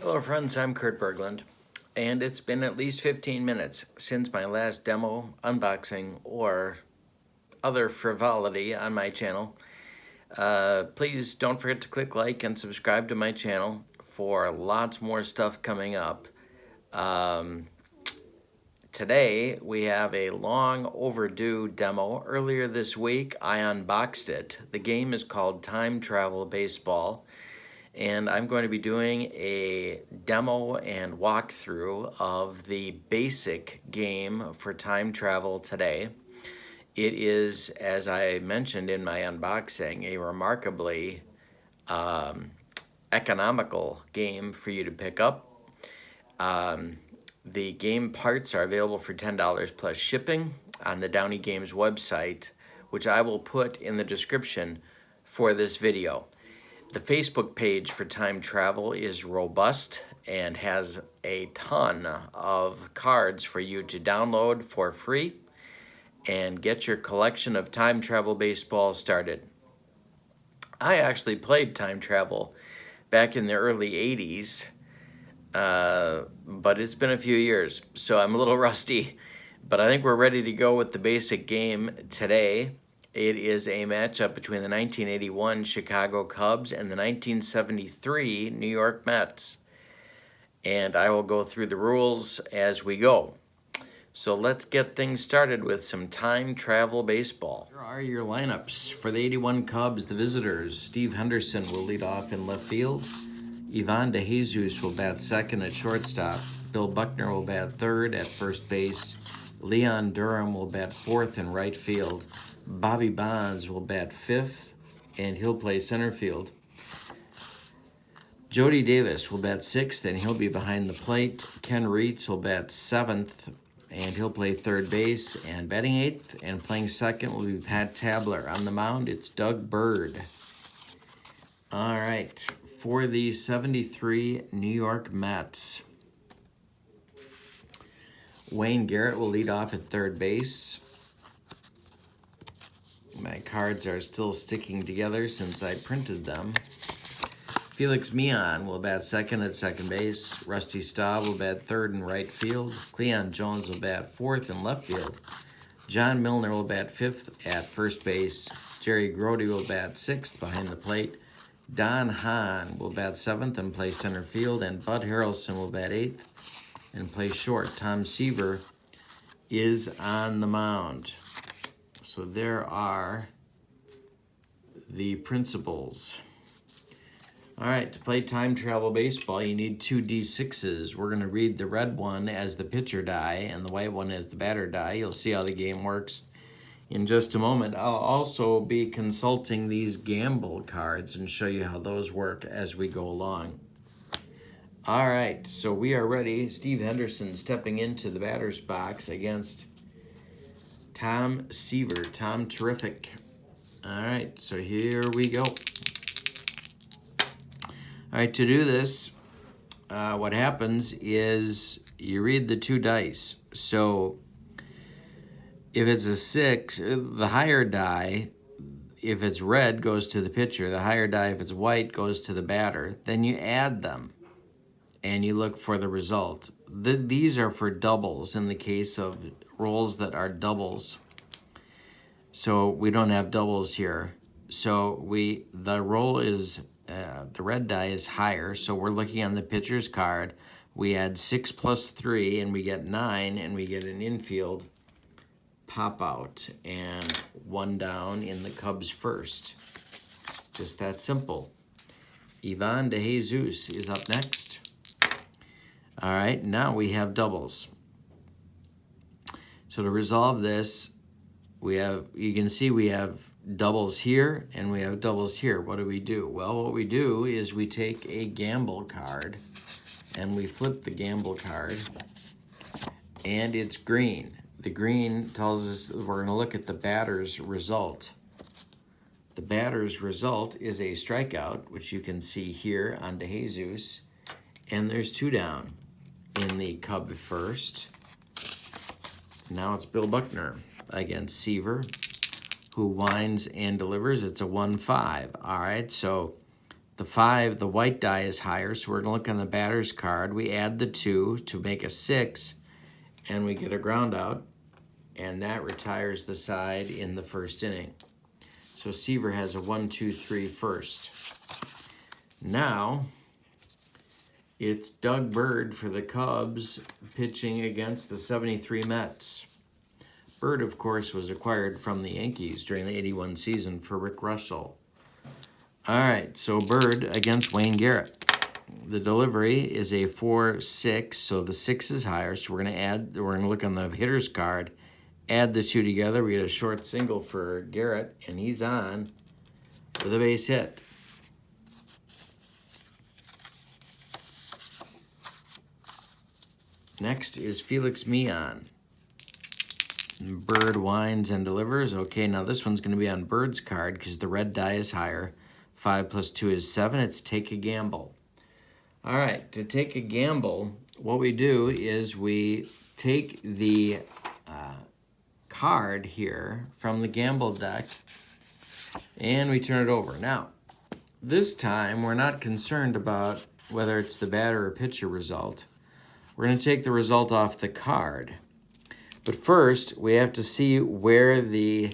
Hello friends, I'm Kurt Berglund, and it's been at least 15 minutes since my last demo, unboxing, or other frivolity on my channel. Please don't forget to click like and subscribe to my channel for lots more stuff coming up. Today we have a long overdue demo. Earlier this week I unboxed it. The game is called Time Travel Baseball. And I'm going to be doing a demo and walkthrough of the basic game for time travel today. It is, as I mentioned in my unboxing, a remarkably economical game for you to pick up. The game parts are available for $10 plus shipping on the Downey Games website, which I will put in the description for this video. The Facebook page for time travel is robust and has a ton of cards for you to download for free and get your collection of time travel baseball started. I actually played time travel back in the early 80s, but it's been a few years, so I'm a little rusty. But I think we're ready to go with the basic game today. It is a matchup between the 1981 Chicago Cubs and the 1973 New York Mets. And I will go through the rules as we go. So let's get things started with some time travel baseball. Here are your lineups. For the 81 Cubs, the visitors, Steve Henderson will lead off in left field. Ivan DeJesus will bat second at shortstop. Bill Buckner will bat third at first base. Leon Durham will bat fourth in right field. Bobby Bonds will bat fifth, and he'll play center field. Jody Davis will bat sixth, and he'll be behind the plate. Ken Reitz will bat seventh, and he'll play third base. And batting eighth and playing second will be Pat Tabler. On the mound, it's Doug Bird. All right, for the 73 New York Mets, Wayne Garrett will lead off at third base. My cards are still sticking together since I printed them. Felix Mian will bat second at second base. Rusty Staub will bat third in right field. Cleon Jones will bat fourth in left field. John Milner will bat fifth at first base. Jerry Grody will bat sixth behind the plate. Don Hahn will bat seventh and play center field. And Bud Harrelson will bat eighth and play short. Tom Seaver is on the mound. So there are the principles. All right, to play time travel baseball, you need two D6s. We're going to read the red one as the pitcher die and the white one as the batter die. You'll see how the game works in just a moment. I'll also be consulting these gamble cards and show you how those work as we go along. All right, so we are ready. Steve Henderson stepping into the batter's box against Tom Seaver. Tom, terrific. All right, so here we go. All right, to do this, what happens is you read the two dice. So if it's a 6, the higher die, if it's red, goes to the pitcher. The higher die, if it's white, goes to the batter. Then you add them, and you look for the result. These are for doubles in the case of rolls that are doubles. So we don't have doubles here. So the roll is, the red die is higher, so we're looking on the pitcher's card. We add 6 plus 3, and we get 9, and we get an infield pop out, and one down in the Cubs first. Just that simple. Ivan DeJesus is up next. All right, now we have doubles. So to resolve this, you can see we have doubles here and we have doubles here. What do? Well, what we do is we take a gamble card and we flip the gamble card, and it's green. The green tells us we're going to look at the batter's result. The batter's result is a strikeout, which you can see here on DeJesus, and there's 2 down in the Cub first. Now it's Bill Buckner against Seaver, who winds and delivers. It's a 1-5. All right, so the white die is higher, so we're going to look on the batter's card. We add the 2 to make a 6, and we get a ground out, and that retires the side in the first inning. So Seaver has a 1-2-3 first. Now, it's Doug Bird for the Cubs pitching against the 73 Mets. Bird, of course, was acquired from the Yankees during the 81 season for Rick Russell. All right, so Bird against Wayne Garrett. The delivery is a 4-6, so the 6 is higher. So we're going to look on the hitter's card, add the 2 together. We get a short single for Garrett, and he's on with a base hit. Next is Felix Mian. Bird winds and delivers. Okay, now this one's going to be on Bird's card because the red die is higher. 5 plus 2 is 7. It's take a gamble. All right, to take a gamble, what we do is we take the card here from the gamble deck and we turn it over. Now, this time we're not concerned about whether it's the batter or pitcher result. We're going to take the result off the card. But first, we have to see where the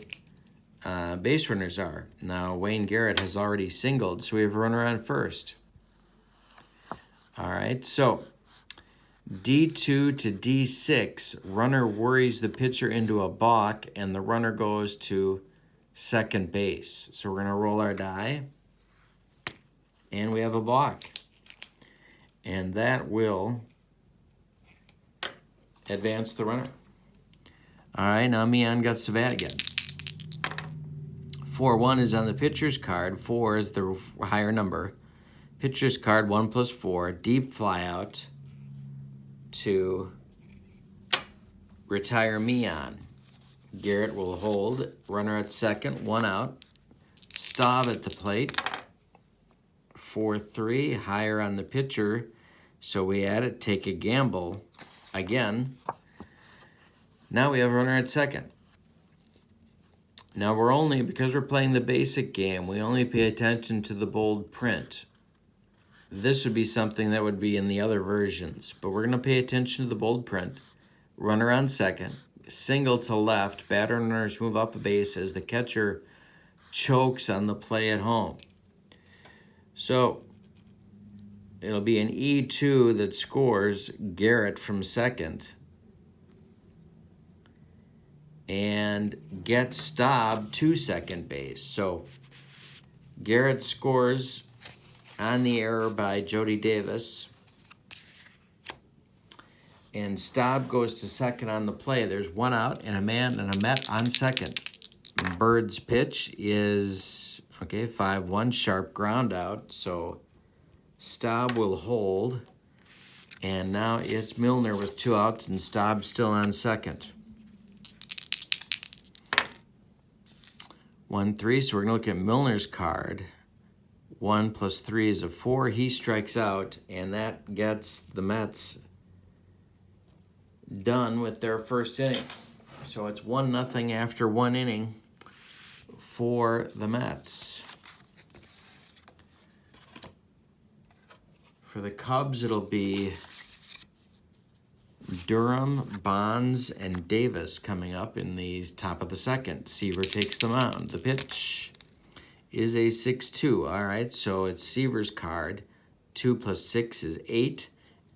base runners are. Now, Wayne Garrett has already singled, so we have a runner on first. All right, so D2 to D6, runner worries the pitcher into a balk, and the runner goes to second base. So we're going to roll our die, and we have a balk. And that will advance the runner. All right, now Mian gets to bat again. 4-1 is on the pitcher's card. 4 is the higher number. Pitcher's card, 1 plus 4. Deep fly out to retire Mian. Garrett will hold. Runner at second, 1 out. Staub at the plate. 4-3, higher on the pitcher. So we add it, take a gamble again. Now we have a runner at second. Now because we're playing the basic game, we only pay attention to the bold print. This would be something that would be in the other versions, but we're going to pay attention to the bold print. Runner on second, single to left, batter and runners move up a base as the catcher chokes on the play at home. So it'll be an E2 that scores Garrett from second and gets Staub to second base. So Garrett scores on the error by Jody Davis, and Staub goes to second on the play. There's 1 out and a man and a Met on second. Bird's pitch is, 5-1, sharp ground out. So Staub will hold, and now it's Milner with 2 outs and Staub still on second. 1-3, so we're going to look at Milner's card. 1 plus 3 is a 4. He strikes out, and that gets the Mets done with their first inning. So it's 1-0 after 1 inning for the Mets. For the Cubs, it'll be Durham, Bonds, and Davis coming up in the top of the second. Seaver takes the mound. The pitch is a 6-2. All right, so it's Seaver's card. 2 plus 6 is 8.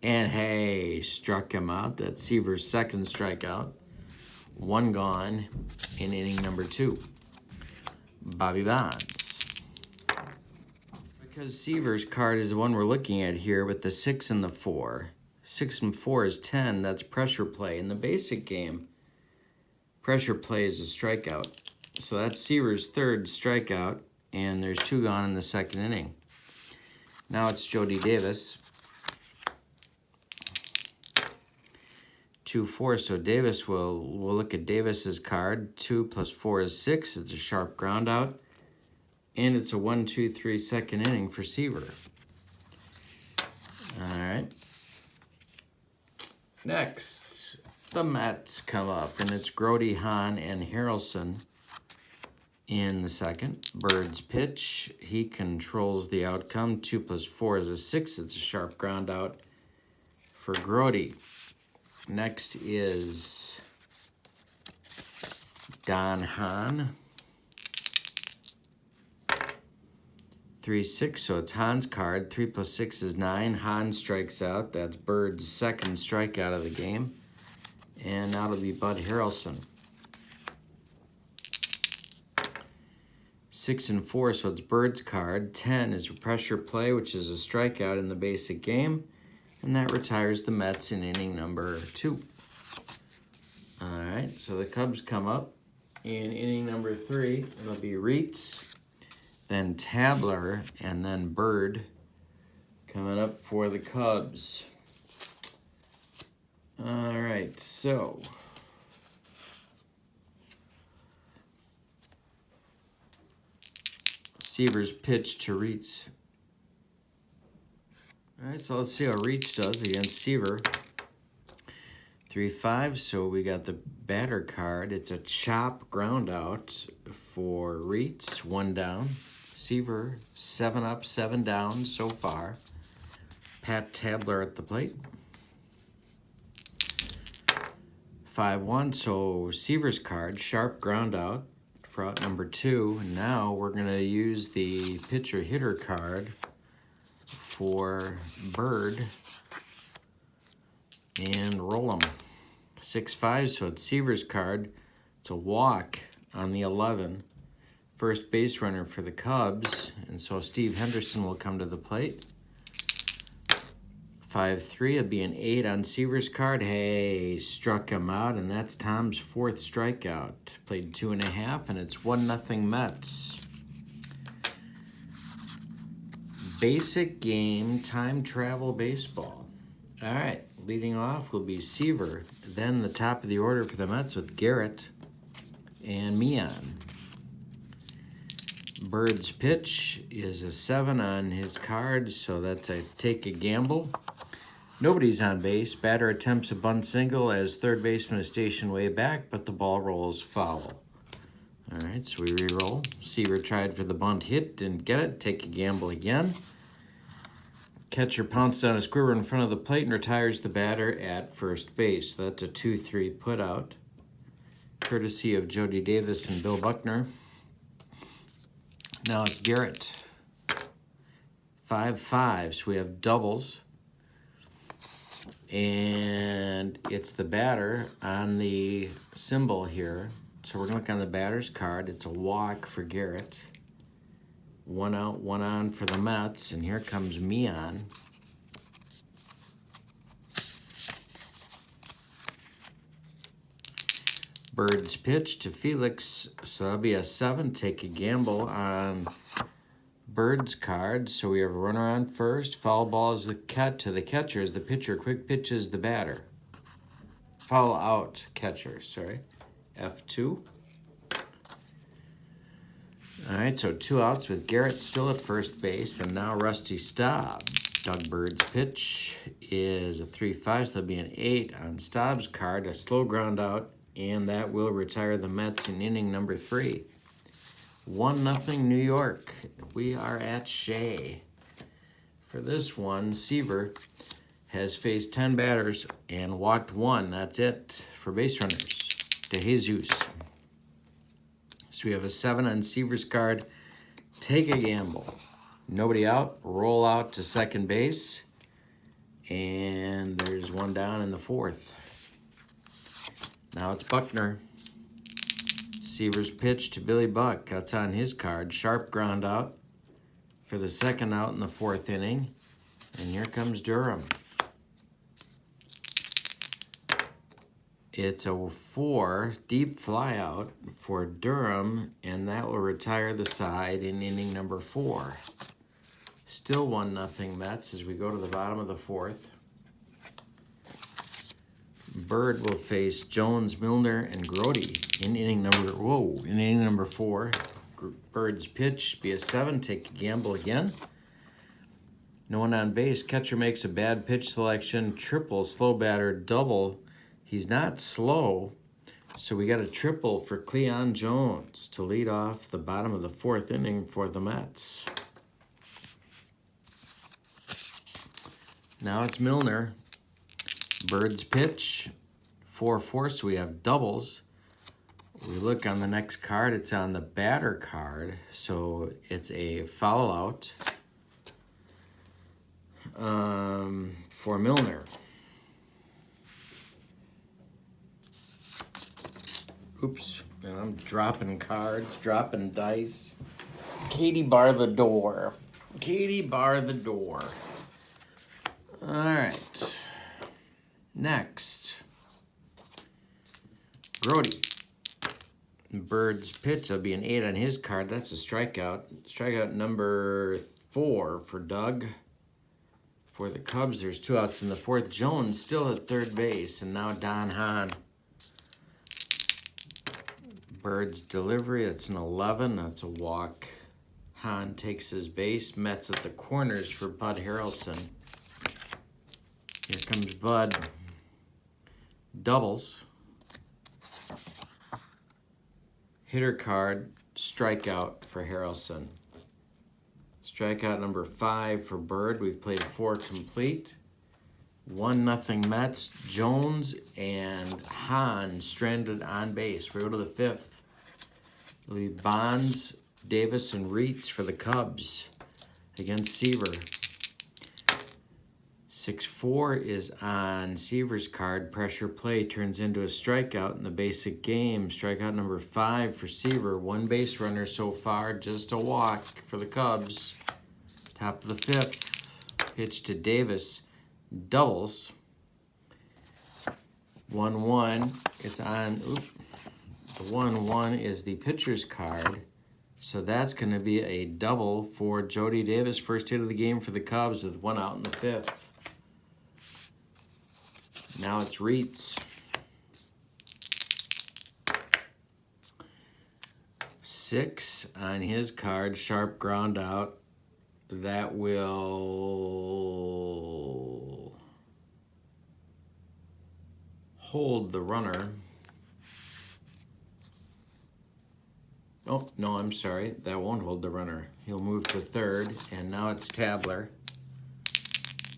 And hey, struck him out. That's Seaver's second strikeout. 1 gone in inning number 2. Bobby Bonds. Because Seaver's card is the one we're looking at here with the 6 and the 4. 6 and 4 is 10. That's pressure play. In the basic game, pressure play is a strikeout. So that's Seaver's third strikeout, and there's 2 gone in the second inning. Now it's Jody Davis. 2-4, so Davis we'll look at Davis's card. 2 plus 4 is 6. It's a sharp ground out. And it's a 1-2-3 second inning for Seaver. All right. Next, the Mets come up, and it's Grody, Hahn, and Harrelson In the second, Bird's pitch. He controls the outcome. 2 + 4 is a 6. It's a sharp ground out for Grody. Next is Don Hahn. 3-6, so it's Hahn's card. 3 + 6 is 9. Hahn strikes out. That's Bird's second strikeout of the game. And now it'll be Bud Harrelson. 6 and 4, so it's Bird's card. 10 is a pressure play, which is a strikeout in the basic game. And that retires the Mets in inning number 2. All right, so the Cubs come up in inning number 3. It'll be Reitz, then Tabler, and then Bird coming up for the Cubs. All right, so Seaver's pitch to Reitz. All right, so let's see how Reitz does against Seaver. 3-5, so we got the batter card. It's a chop ground out for Reitz, 1 down. Seaver, 7 up, 7 down so far. Pat Tabler at the plate. 5-1, so Seaver's card, sharp ground out for out number 2. Now we're going to use the pitcher-hitter card for Bird and roll them. 6-5, so it's Seaver's card. It's a walk on the 11. First base runner for the Cubs, and so Steve Henderson will come to the plate. 5-3, it'll be an 8 on Seaver's card. Hey, struck him out, and that's Tom's 4th strikeout. Played 2.5, and it's 1-0 Mets. Basic game, time travel baseball. All right, leading off will be Seaver. Then the top of the order for the Mets with Garrett and Mian. Bird's pitch is a 7 on his card, so that's a take a gamble. Nobody's on base. Batter attempts a bunt single as third baseman is stationed way back, but the ball rolls foul. All right, so we re-roll. Seaver tried for the bunt hit, didn't get it. Take a gamble again. Catcher pounced on a squirrel in front of the plate and retires the batter at first base. So that's a 2-3 put out, courtesy of Jody Davis and Bill Buckner. Now it's Garrett. 5-5, so we have doubles. And it's the batter on the symbol here. So we're going to look on the batter's card. It's a walk for Garrett. 1 out, 1 on for the Mets. And here comes Mian. Bird's pitch to Felix. So that'll be a 7. Take a gamble on Bird's card. So we have a runner on first. Foul ball is the cut to the catcher as the pitcher. Quick pitch is the batter. Foul out catcher, sorry. F2. All right, so 2 outs with Garrett still at first base, and now Rusty Staub. Doug Bird's pitch is a 3-5, so that'll be an 8 on Staub's card, a slow ground out, and that will retire the Mets in inning number 3. 1-0 New York. We are at Shea. For this one, Seaver has faced 10 batters and walked 1. That's it for base runners. De Jesus. So we have a 7 on Seaver's card. Take a gamble. Nobody out. Roll out to second base. And there's 1 down in the 4th. Now it's Buckner. Seaver's pitch to Billy Buck. That's on his card. Sharp ground out for the 2nd out in the 4th inning. And here comes Durham. It's a 4 deep fly out for Durham, and that will retire the side in inning number 4. Still 1-0 Mets as we go to the bottom of the 4th. Bird will face Jones, Milner, and Grody in inning number 4. Bird's pitch be a 7. Take a gamble again. No one on base. Catcher makes a bad pitch selection. Triple, slow batter, double. He's not slow. So we got a triple for Cleon Jones to lead off the bottom of the 4th inning for the Mets. Now it's Milner. Bird's pitch, 4-4, so we have doubles. We look on the next card, it's on the batter card, so it's a foul out for Milner. Oops, I'm dropping cards, dropping dice. It's Katie bar the door. Katie bar the door. All right. Next. Grody. Bird's pitch. That'll be an 8 on his card. That's a strikeout. Strikeout number 4 for Doug. For the Cubs, there's 2 outs in the 4th. Jones still at third base, and now Don Hahn. Bird's delivery. That's an 11. That's a walk. Hahn takes his base. Mets at the corners for Bud Harrelson. Here comes Bud. Doubles. Hitter card, strikeout for Harrelson. Strikeout number 5 for Bird. We've played 4 complete. 1-0 Mets. Jones and Hahn stranded on base. We go to the 5th. It'll be Bonds, Davis, and Reitz for the Cubs against Seaver. 6-4 is on Seaver's card. Pressure play turns into a strikeout in the basic game. Strikeout number 5 for Seaver. 1 base runner so far, just a walk for the Cubs. Top of the 5th. Pitch to Davis. Doubles. 1-1. It's on. The 1-1 is the pitcher's card. So that's going to be a double for Jody Davis. First hit of the game for the Cubs with 1 out in the 5th. Now it's Reitz. 6 on his card, sharp ground out. That will hold the runner. Oh, no, I'm sorry. That won't hold the runner. He'll move to third, and now it's Tabler.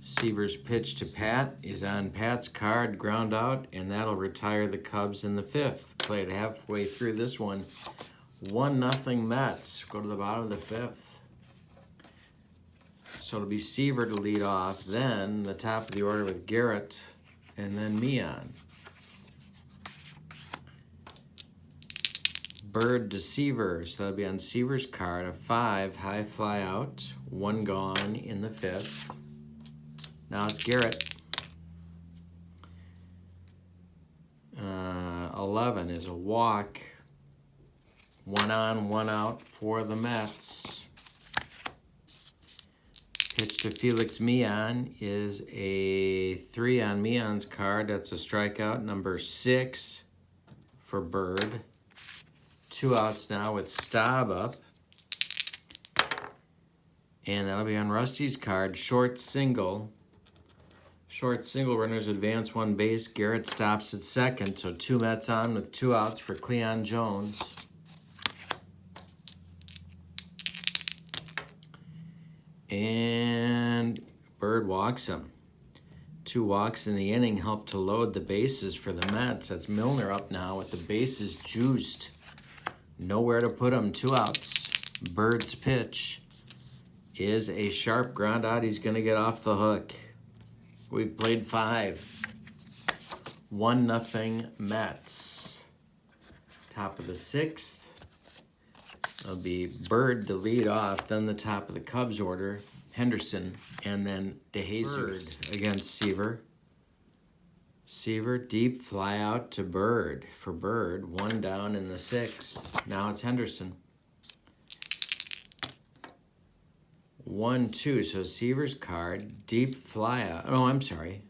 Seaver's pitch to Pat is on Pat's card, ground out, and that'll retire the Cubs in the 5th. Played halfway through this one. 1-0 Mets. Go to the bottom of the 5th. So it'll be Seaver to lead off, then the top of the order with Garrett, and then Mian. Bird to Seaver, so that'll be on Seaver's card. A 5, high fly out, 1 gone in the 5th. Now it's Garrett. 11 is a walk. 1 on, 1 out for the Mets. Pitch to Felix Mian is a 3 on Mian's card. That's a strikeout. Number 6 for Bird. 2 outs now with Staub up. And that'll be on Rusty's card. Short single. Short single, runners advance 1 base. Garrett stops at second, so 2 Mets on with 2 outs for Cleon Jones. And Bird walks him. 2 walks in the inning help to load the bases for the Mets. That's Milner up now with the bases juiced. Nowhere to put him. 2 outs. Bird's pitch is a sharp ground out. He's going to get off the hook. We've played 5. 1-0 Mets. Top of the 6th. It'll be Bird to lead off. Then the top of the Cubs order. Henderson. And then DeJesus against Seaver. Seaver, deep fly out to Bird. For Bird, 1 down in the 6th. Now it's Henderson. 1-2, so Seaver's card, deep fly out. Oh, I'm sorry.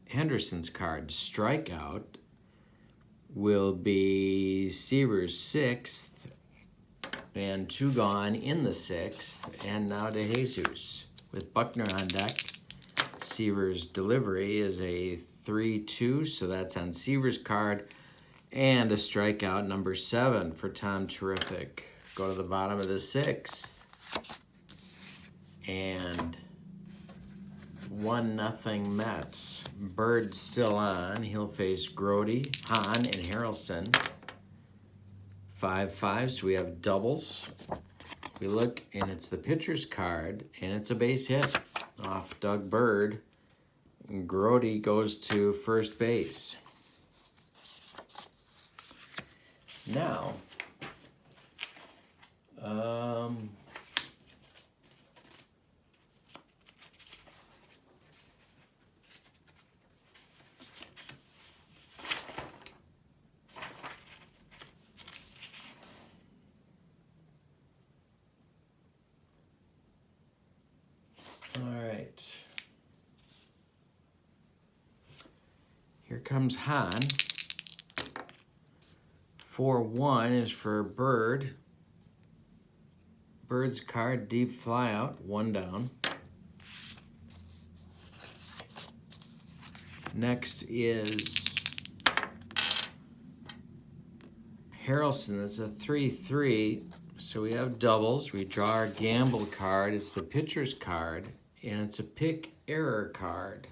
Henderson's card, strikeout, will be Seaver's 6th, and 2 gone in the 6th, and now DeJesus with Buckner on deck. Seaver's delivery is a 3-2, so that's on Seaver's card. And a strikeout, number 7 for Tom Terrific. Go to the bottom of the 6th. And 1-0 Mets. Bird's still on. He'll face Grody, Hahn, and Harrelson. 5-5, so we have doubles. We look, and it's the pitcher's card, and it's a base hit off Doug Bird. And Grody goes to first base. Now, all right. Here comes Hahn. 4-1 is for Bird. Bird's card, deep flyout, 1 down. Next is Harrelson. It's a 3-3, so we have doubles. We draw our gamble card. It's the pitcher's card, and it's a pick error card.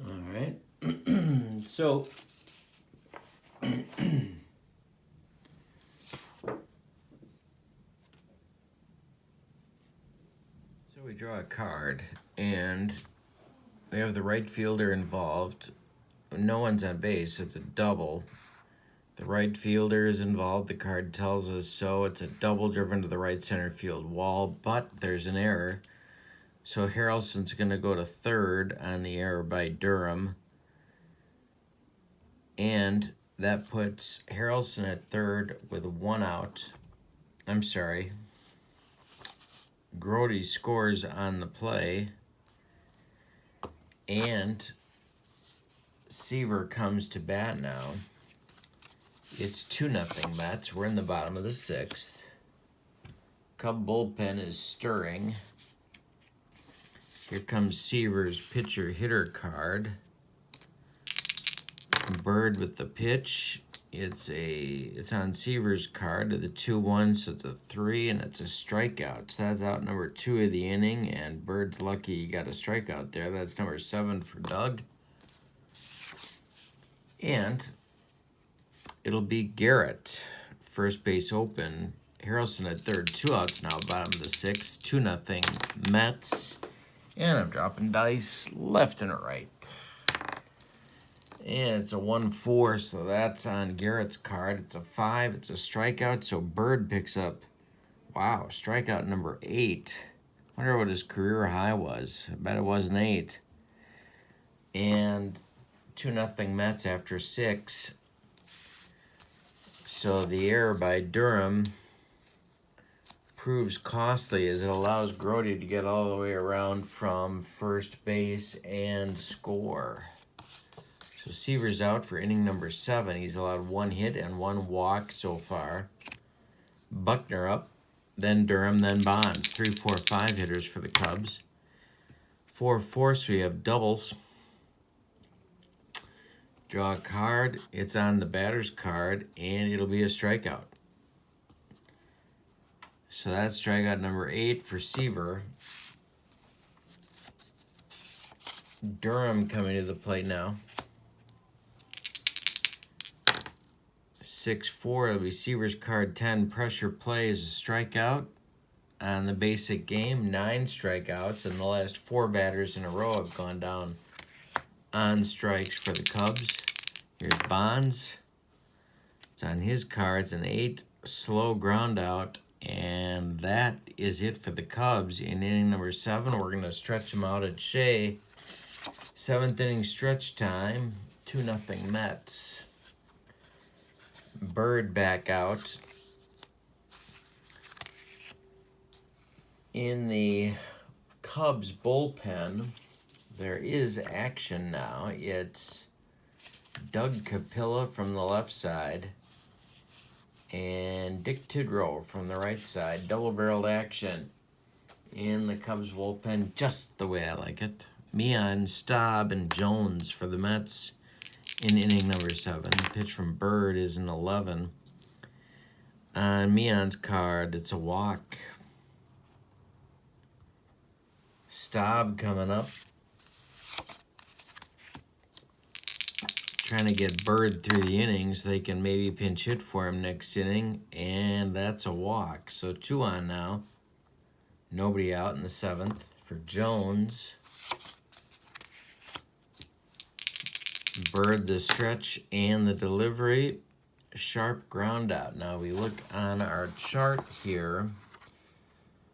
All right. So we draw a card, and we have the right fielder involved. No one's on base. It's a double. The right fielder is involved. The card tells us so. It's a double driven to the right center field wall, but there's an error. So Harrelson's going to go to third on the error by Durham. And that puts Harrelson at third with 1 out. I'm sorry. Grody scores on the play. And Seaver comes to bat now. It's 2-0 Mets. We're in the bottom of the 6th. Cub bullpen is stirring. Here comes Seaver's pitcher-hitter card. Bird with the pitch. It's on Seaver's card to the 2-1, so it's a 3, and it's a strikeout. So that's out number 2 of the inning, and Bird's lucky he got a strikeout there. That's number 7 for Doug. And it'll be Garrett, first base open. Harrelson at third, 2 outs now, bottom of the 6th, 2-0 Mets. And I'm dropping dice left and right. And it's a 1-4, so that's on Garrett's card. It's a 5, it's a strikeout, so Bird picks up, wow, strikeout number 8. I wonder what his career high was. I bet it wasn't 8. And 2-0 Mets after 6. So the error by Durham proves costly as it allows Grody to get all the way around from first base and score. So Seaver's out for inning number 7. He's allowed 1 hit and 1 walk so far. Buckner up, then Durham, then Bonds. 3, 4, 5 hitters for the Cubs. 4-4, so we have doubles. Draw a card. It's on the batter's card, and it'll be a strikeout. So that's strikeout number 8 for Seaver. Durham coming to the plate now. 6-4, it'll be Seaver's card 10. Pressure play is a strikeout on the basic game. 9 strikeouts, and the last 4 batters in a row have gone down on strikes for the Cubs. Here's Bonds. It's on his cards, an 8 slow ground out, and that is it for the Cubs in inning number 7. We're going to stretch them out at Shea. 7th inning stretch time, 2-0 Mets. Bird back out. In the Cubs bullpen, there is action now. It's Doug Capilla from the left side and Dick Tidrow from the right side. Double-barreled action in the Cubs bullpen, just the way I like it. Meehan, Staub, and Jones for the Mets. in inning number 7. The pitch from Bird is an 11. On Meon's card, it's a walk. Staub coming up. Trying to get Bird through the inning so they can maybe pinch hit for him next inning. And that's a walk. So 2 on now. Nobody out in the 7th for Jones. Bird the stretch and the delivery. Sharp ground out. Now we look on our chart here.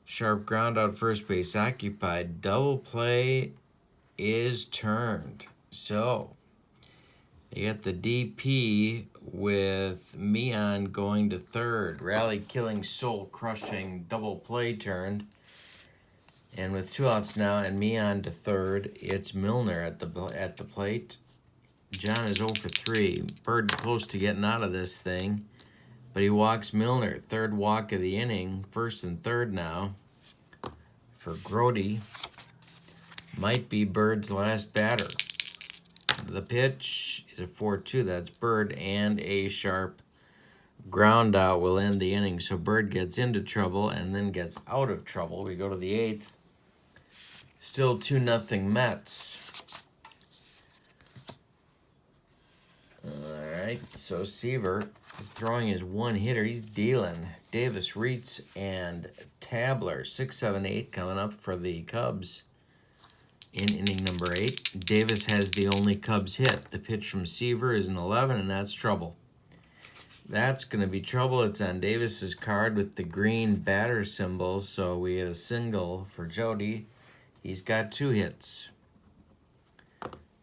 Sharp ground out, first base occupied. Double play is turned. So you got the DP with Meon going to third. Rally killing, soul crushing, double play turned. And with 2 outs now and Meon to third, it's Milner at the plate. John is 0 for 3. Bird close to getting out of this thing, but he walks Milner. 3rd walk of the inning. 1st and 3rd now for Grody. Might be Bird's last batter. The pitch is a 4-2. That's Bird, and a sharp ground out will end the inning. So Bird gets into trouble and then gets out of trouble. We go to the 8th. Still 2-0 Mets. All right, so Seaver throwing his 1-hitter. He's dealing. Davis, Reitz, and Tabler. 6, 7, 8 coming up for the Cubs in inning number 8. Davis has the only Cubs hit. The pitch from Seaver is an 11, and that's trouble. That's going to be trouble. It's on Davis's card with the green batter symbol, so we had a single for Jody. He's got 2 hits.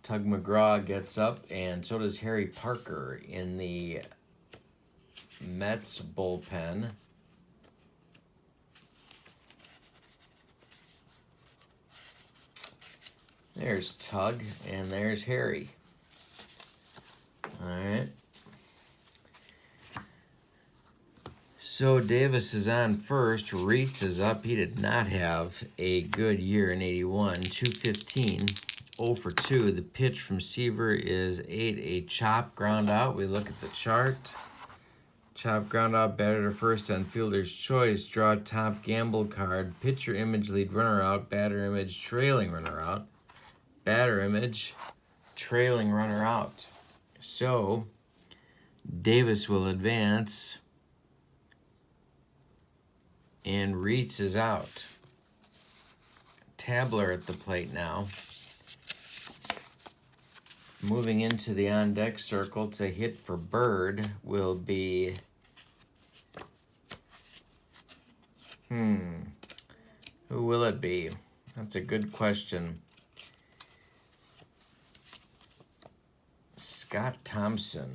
Tug McGraw gets up, and so does Harry Parker in the Mets bullpen. There's Tug, and there's Harry. All right. So Davis is on first. Reitz is up. He did not have a good year in 81. 215. 0 for 2. The pitch from Seaver is 8, a chop ground out. We look at the chart. Chop ground out, batter to first on fielder's choice. Draw top gamble card. Pitcher image, lead runner out. Batter image, trailing runner out. Batter image, trailing runner out. So Davis will advance, and Reitz is out. Tabler at the plate now. Moving into the on-deck circle to hit for Bird will be... Who will it be? That's a good question. Scott Thompson.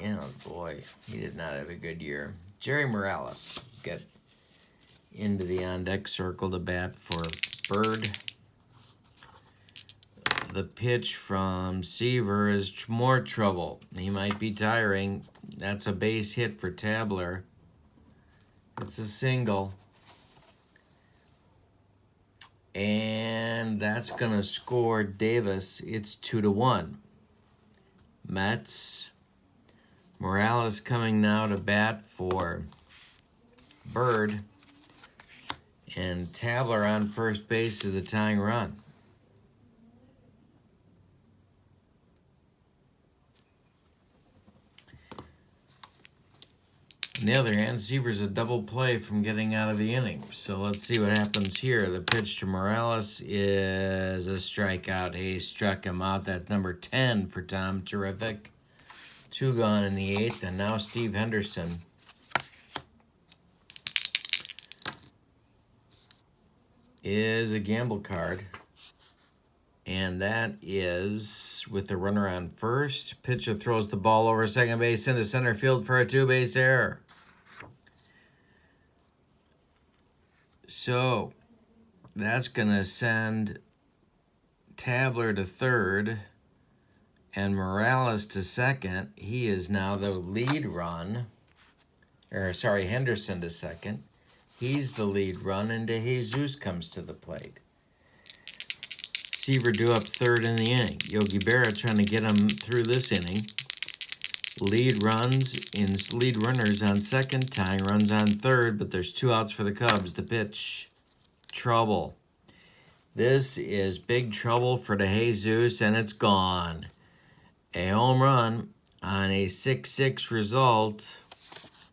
Oh boy, he did not have a good year. Jerry Morales get into the on-deck circle to bat for Bird. The pitch from Seaver is more trouble. He might be tiring. That's a base hit for Tabler. It's a single. And that's going to score Davis. It's 2-1. Mets. Morales coming now to bat for Bird. And Tabler on first base is the tying run. On the other hand, Seaver's a double play from getting out of the inning. So let's see what happens here. The pitch to Morales is a strikeout. He struck him out. That's number 10 for Tom. Terrific. 2 gone in the 8th. And now Steve Henderson. Is a gamble card. And that is with the runner on first. Pitcher throws the ball over second base into center field for a 2-base error. So that's going to send Tabler to third and Morales to second. He is now the lead run. Henderson to second. He's the lead run, and De Jesus comes to the plate. Seaver due up third in the inning. Yogi Berra trying to get him through this inning. Lead runners on second, tying runs on third, but there's 2 outs for the Cubs. The pitch, trouble. This is big trouble for De Jesus, and it's gone. A home run on a 6-6 result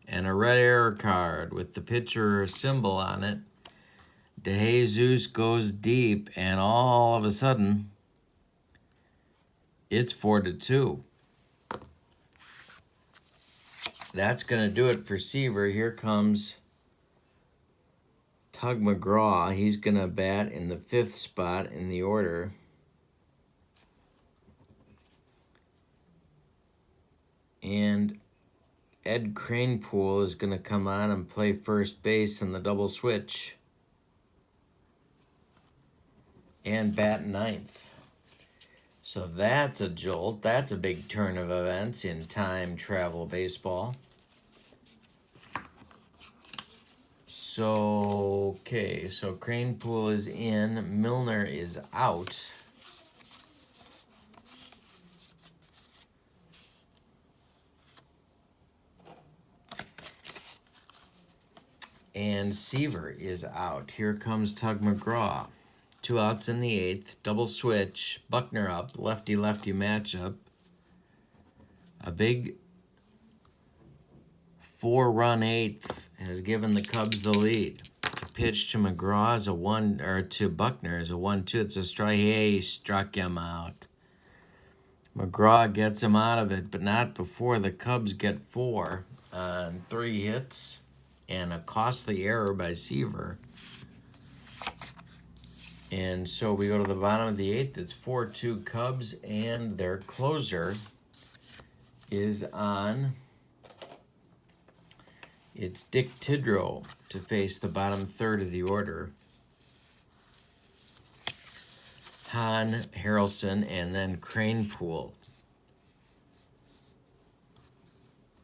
and a red error card with the pitcher symbol on it. De Jesus goes deep, and all of a sudden, it's 4-2. That's going to do it for Seaver. Here comes Tug McGraw. He's going to bat in the 5th spot in the order. And Ed Kranepool is going to come on and play first base in the double switch. And bat 9th. So that's a jolt. That's a big turn of events in time travel baseball. So Kranepool is in. Milner is out. And Seaver is out. Here comes Tug McGraw. 2 outs in the 8th. Double switch. Buckner up. Lefty-lefty matchup. A big 4-run 8th has given the Cubs the lead. The pitch to McGraw is to Buckner is a 1-2. It's a strike. He struck him out. McGraw gets him out of it, but not before the Cubs get 4 on 3 hits and a costly error by Seaver. And so we go to the bottom of the 8th. It's 4-2 Cubs, and their closer is on. It's Dick Tidrow to face the bottom third of the order. Hahn, Harrelson, and then Kranepool.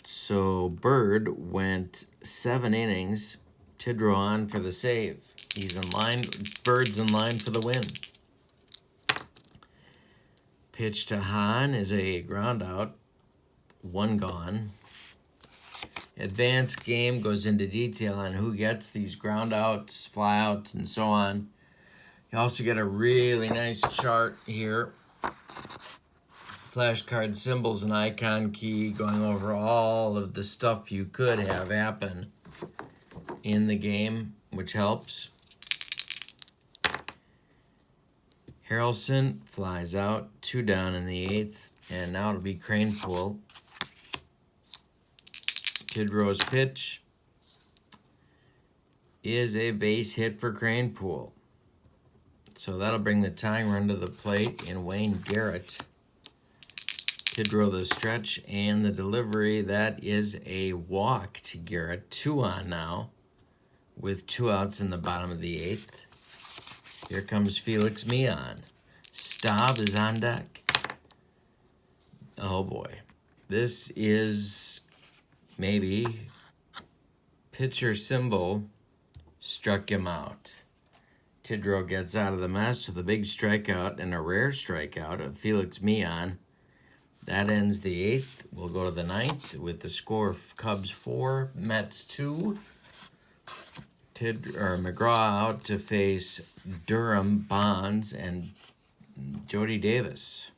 So Bird went 7 innings. Tidrow on for the save. He's in line. Bird's in line for the win. Pitch to Hahn is a ground out. 1 gone. Advanced game goes into detail on who gets these ground outs, fly outs, and so on. You also get a really nice chart here. Flashcard symbols and icon key going over all of the stuff you could have happen in the game, which helps. Harrelson flies out, 2 down in the 8th, and now it'll be Kranepool. Tidrow's pitch is a base hit for Kranepool. So that'll bring the tying run to the plate in Wayne Garrett. Tidrow the stretch and the delivery. That is a walk to Garrett. 2 on now with 2 outs in the bottom of the 8th. Here comes Felix Mian. Staub is on deck. Oh boy. This is maybe pitcher symbol struck him out. Tidrow gets out of the mess with a big strikeout and a rare strikeout of Felix Mian. That ends the 8th. We'll go to the 9th with the score of Cubs 4, Mets 2. McGraw out to face Durham, Bonds, and Jody Davis.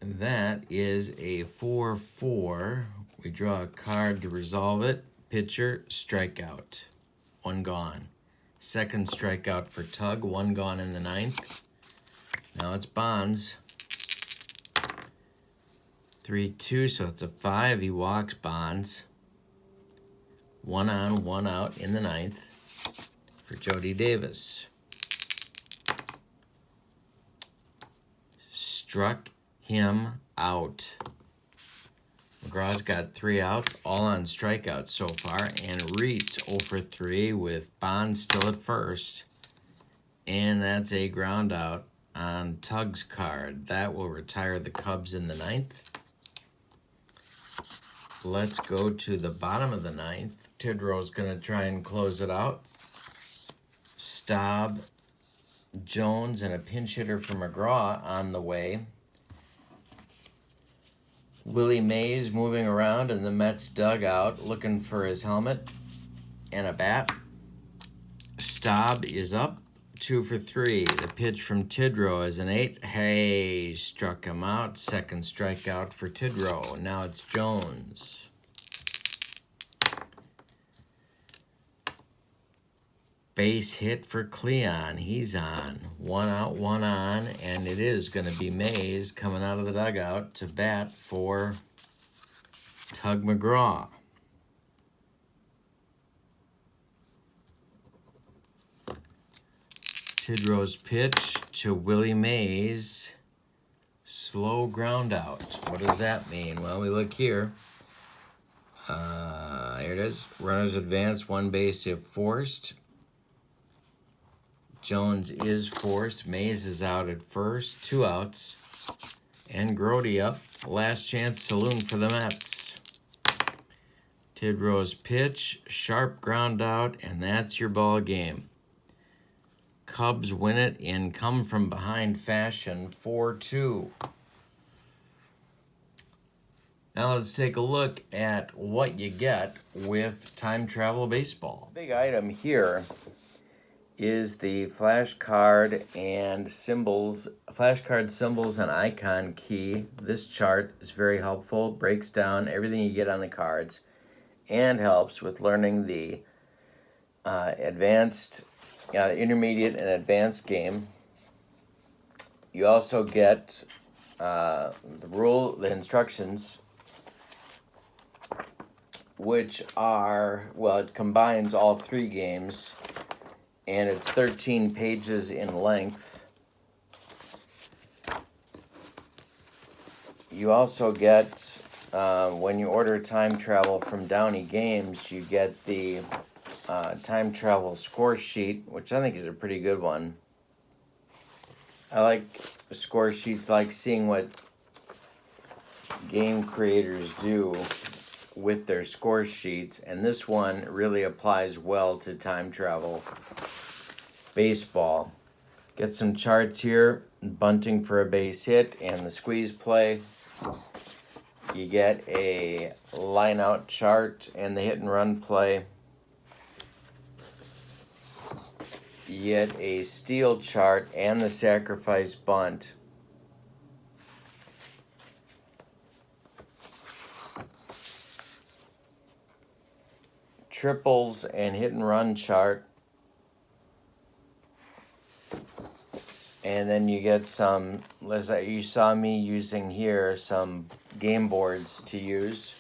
That is a 4-4. We draw a card to resolve it. Pitcher, strikeout. 1 gone. Second strikeout for Tug. 1 gone in the 9th. Now it's Bonds. 3-2, so it's a 5. He walks Bonds. 1 on, 1 out in the 9th for Jody Davis. Struck him out. McGraw's got 3 outs, all on strikeouts so far, and Reitz 0 for 3 with Bonds still at first. And that's a ground out on Tug's card. That will retire the Cubs in the 9th. Let's go to the bottom of the 9th Tidrow's going to try and close it out. Staub, Jones, and a pinch hitter for McGraw on the way. Willie Mays moving around in the Mets dugout looking for his helmet and a bat. Staub is up 2 for 3. The pitch from Tidrow is an 8. Hey, struck him out. Second strikeout for Tidrow. Now it's Jones. Base hit for Cleon. He's on. 1 out, 1 on, and it is going to be Mays coming out of the dugout to bat for Tug McGraw. Tidrow's pitch to Willie Mays. Slow ground out. What does that mean? Well, we look here. Here it is. Runners advance, 1 base if forced. Jones is forced. Mays is out at first. 2 outs. And Grody up. Last chance saloon for the Mets. Tidrow's pitch. Sharp ground out. And that's your ball game. Cubs win it in come from behind fashion, 4-2. Now let's take a look at what you get with time travel baseball. Big item here is the flashcard symbols and icon key. This chart is very helpful, breaks down everything you get on the cards, and helps with learning the intermediate and advanced game. You also get the instructions, which are, well, it combines all 3 games, and it's 13 pages in length. You also get, when you order time travel from Downey Games, you get the time travel score sheet, which I think is a pretty good one. I like score sheets, like seeing what game creators do with their score sheets, and this one really applies well to time travel baseball. Get some charts here. Bunting for a base hit and the squeeze play. You get a line out chart and the hit and run play. You get a steal chart and the sacrifice bunt. Triples and hit and run chart. And then you get some, as you saw me using here, some game boards to use.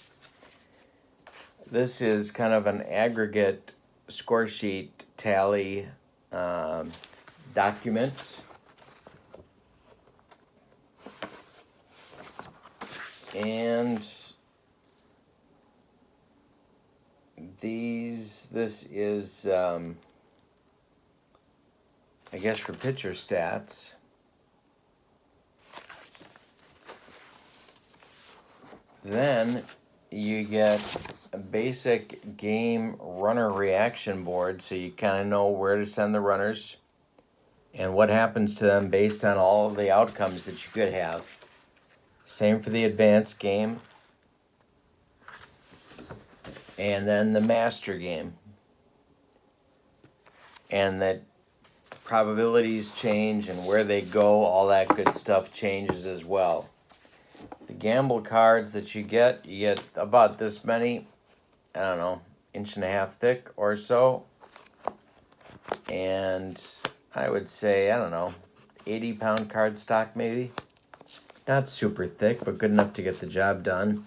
This is kind of an aggregate score sheet tally document. And this is, I guess, for pitcher stats. Then you get a basic game runner reaction board, so you kind of know where to send the runners and what happens to them based on all of the outcomes that you could have. Same for the advanced game. And then the master game. And that probabilities change and where they go, all that good stuff changes as well. The gamble cards that you get about this many, I don't know, 1.5 inches thick or so. And I would say, I don't know, 80-pound cardstock maybe. Not super thick, but good enough to get the job done.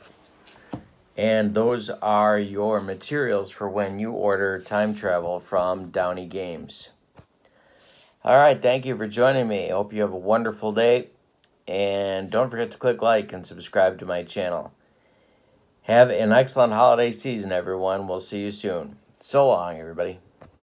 And those are your materials for when you order time travel from Downey Games. All right, thank you for joining me. I hope you have a wonderful day. And don't forget to click like and subscribe to my channel. Have an excellent holiday season, everyone. We'll see you soon. So long, everybody.